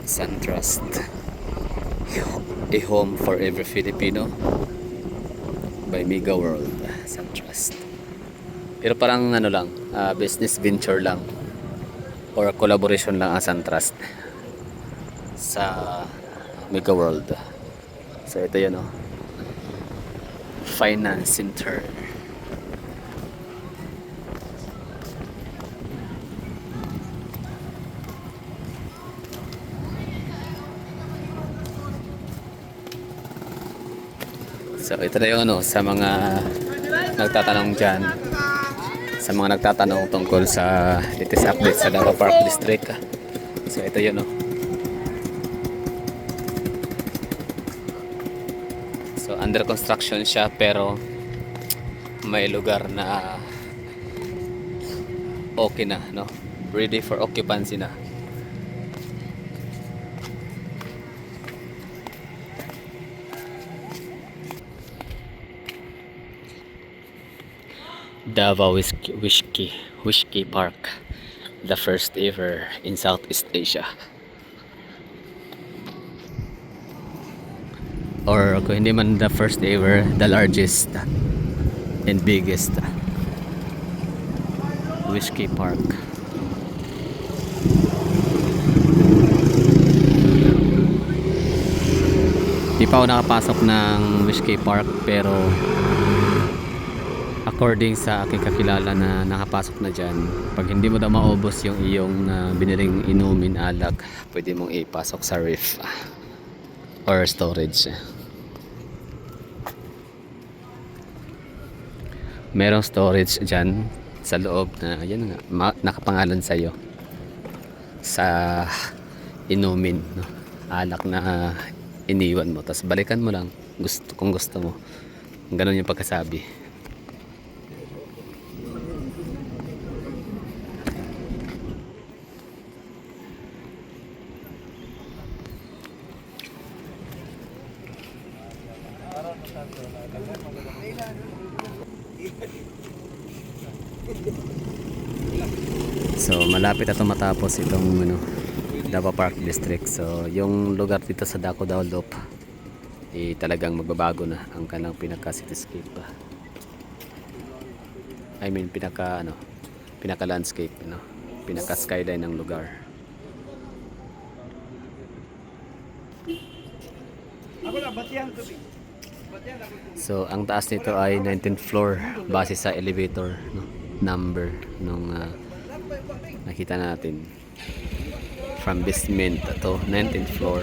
SunTrust, a home for every Filipino by Mega World. SunTrust. Pero parang ano lang, business venture lang or collaboration lang ang SunTrust sa Mega World. So ito yun, finance center. So ito na yung sa mga nagtatanong dyan, sa mga nagtatanong tungkol sa latest update sa Davao Park District. So ito yun, so under construction siya, pero may lugar na okay na, ready for occupancy na. Davao Whiskey Park, the first ever in Southeast Asia. Or kung hindi man the first ever, the largest and biggest whiskey park. Di pa ako nakapasok ng whiskey park, pero according sa aking kakilala na nakapasok na dyan, pag hindi mo daw maubos yung iyong biniling inumin alak, pwede mong ipasok sa reef or storage. Merong storage dyan sa loob na yan nga, nakapangalan sa'yo sa inumin, alak na iniwan mo, tapos balikan mo lang kung gusto mo. Ganun yung pagkasabi. So malapit na matapos itong Davao Park District. So yung lugar dito sa Daco Daulop talagang magbabago na ang kanang pinaka cityscape. I mean pinaka landscape, pinaka skyline ng lugar. So ang taas nito ay 19th floor base sa elevator number nung nakita natin, from basement to 19th floor.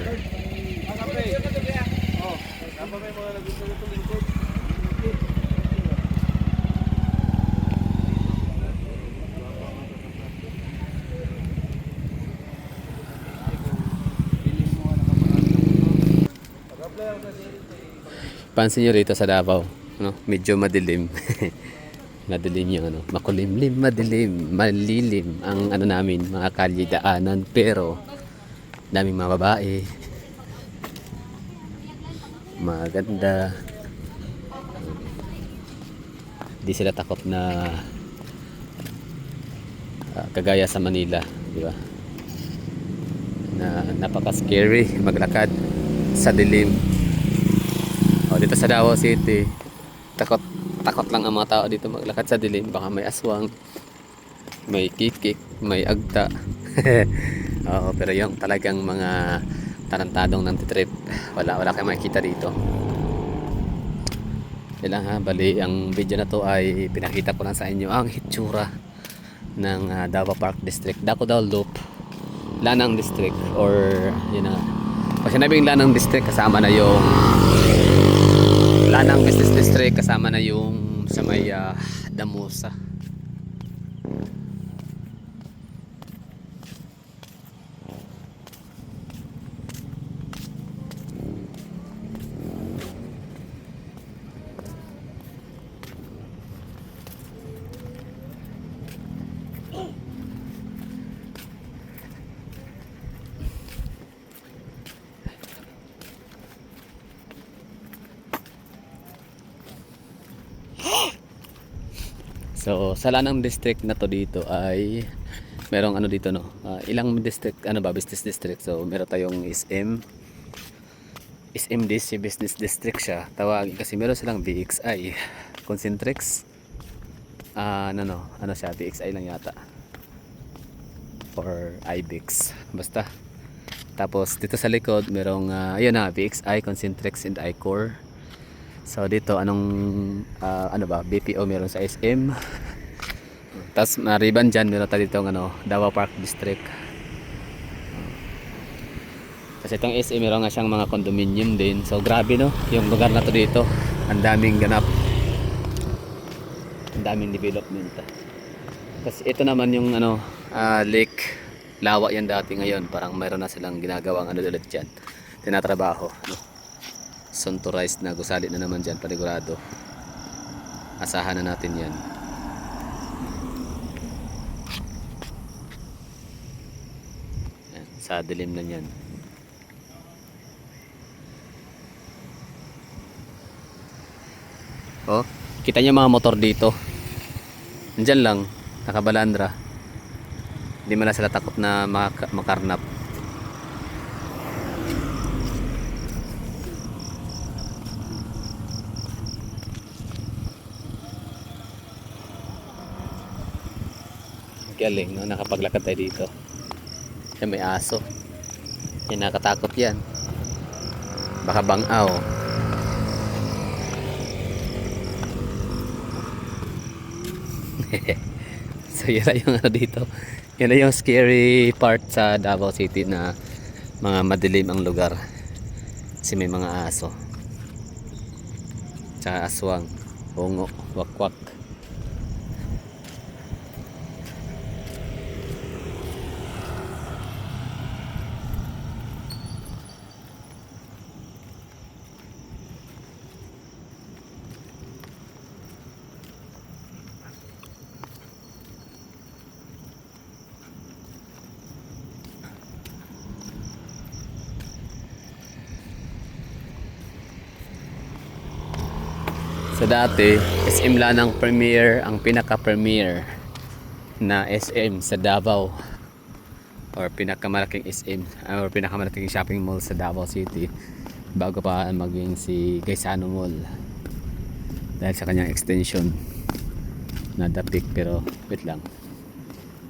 Pansin nyo rito sa Davao, medyo madilim. Madilim yung makulimlim, madilim, malilim ang namin, mga kalye, daanan, pero daming mga babae, maganda. Di sila takot na kagaya sa Manila, di ba? Na napaka-scary maglakad sa dilim. O dito sa Davao City, takot lang ang mga tao dito maglakad sa dilim. Baka may aswang, may kikik, may agta. Pero yung talagang mga tarantadong nantitrip, wala kayong makikita dito. Ilang bali ang video na to ay pinakita ko lang sa inyo ang hitsura ng Davao Park District, Daco Daulop, Lanang District, or pag sinabing Lanang District, kasama na yung Lanang Business District, kasama na yung sa may Damusa. So sa Lanang District na to dito ay merong ano dito no. Ilang district, ano ba, business district. So meron tayong SM. SMDC Business District siya tawagin kasi meron silang VXI Concentrix, ano siya, VXI lang yata or IBEX basta. Tapos dito sa likod merong ayun na, VXI, Concentrix and iCore. So dito anong ano ba, BPO meron sa SM. Tapos mariban dyan meron tayo dito ano, Davao Park District. Kasi itong SM meron nga siyang mga condominium din. So grabe no, yung lugar na to dito. Ang daming ganap. Ang daming development. Kasi ito naman yung ano, lake. Lawa yan dati, ngayon parang mayroon na silang ginagawang ano ulit dyan. Tinatrabaho. No? Suntorized na, gusali na naman dyan, panigurado. Asahan na natin yan. Yan, sa dilim na yan. Oh, kita niyo mga motor dito. Nandyan lang, nakabalandra. Hindi mo na sila takot na makarnap. Galing, no? Nakapaglakad tayo dito. Yan, may aso. Yan, nakatakot yan. Baka bangaw. So yun na yung ano dito, yun na yung scary part sa Davao City, na mga madilim ang lugar kasi may mga aso tsaka aswang, hungo, wakwak. So dati, SM lang ang premier, ang pinaka-premier na SM sa Davao, or pinakamalaking SM or pinakamalaking shopping mall sa Davao City bago pa maging si Gaisano Mall, dahil sa kanyang extension na The Peak. Pero wait lang,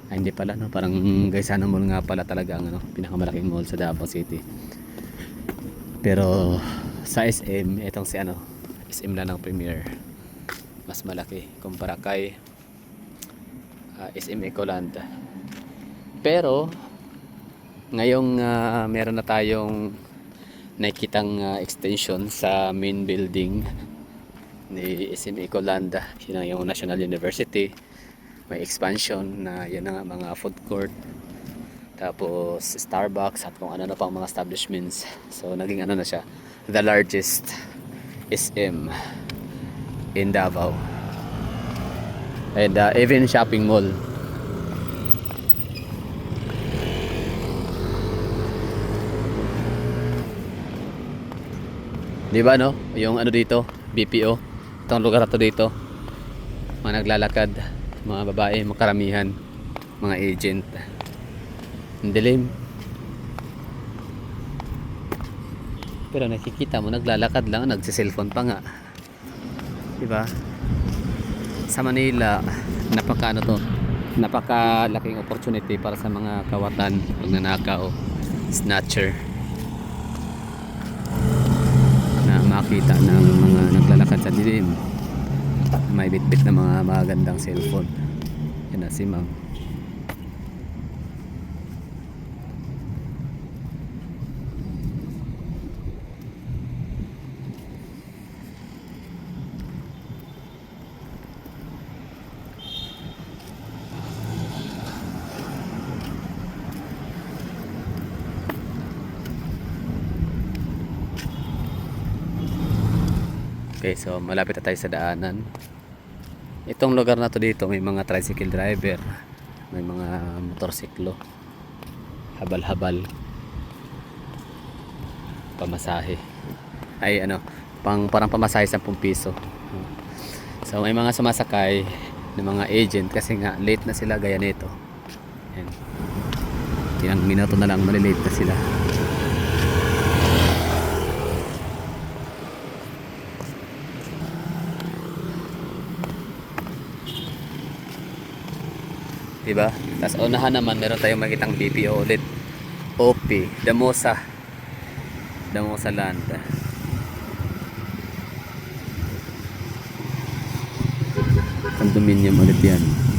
hindi pala no, parang Gaisano Mall nga pala talaga ang ano, pinakamalaking mall sa Davao City. Pero sa SM, itong si ano, SM lang ng premier, mas malaki kumpara kay SM Ecoland. Pero ngayong meron na tayong nakikitang extension sa main building ni SM Ecoland, yun yung National University. May expansion na yun na nga, mga food court, tapos Starbucks at kung ano na pang mga establishments. So naging ano na siya, the largest SM in Davao, and even shopping mall. Di ba no? Yung ano dito, BPO. Itong lugar na to dito, mga naglalakad, mga babae, mga karamihan, mga agent. Ang dilim. Pero nakikita mo, naglalakad lang, nagsiselfone pa nga. Diba? Sa Manila, napakalaking opportunity para sa mga kawatan, pagnanakaw, snatcher, na makita ng mga naglalakad sa dilim, may bitbit na mga magandang cellphone. Yan na si ma'am. Okay, so malapit na tayo sa daanan. Itong lugar na to dito, may mga tricycle driver, may mga motorsiklo, habal-habal, pamasahe. Ay ano, parang pamasahe 10 piso. So may mga sumasakay ng mga agent kasi nga late na sila, gaya nito. Ayan. ilang minuto na lang malilate na sila. Diba? Tapos unahan naman meron tayong makitang BPO ulit. OP, Damosa Land. Condominium ulit yan.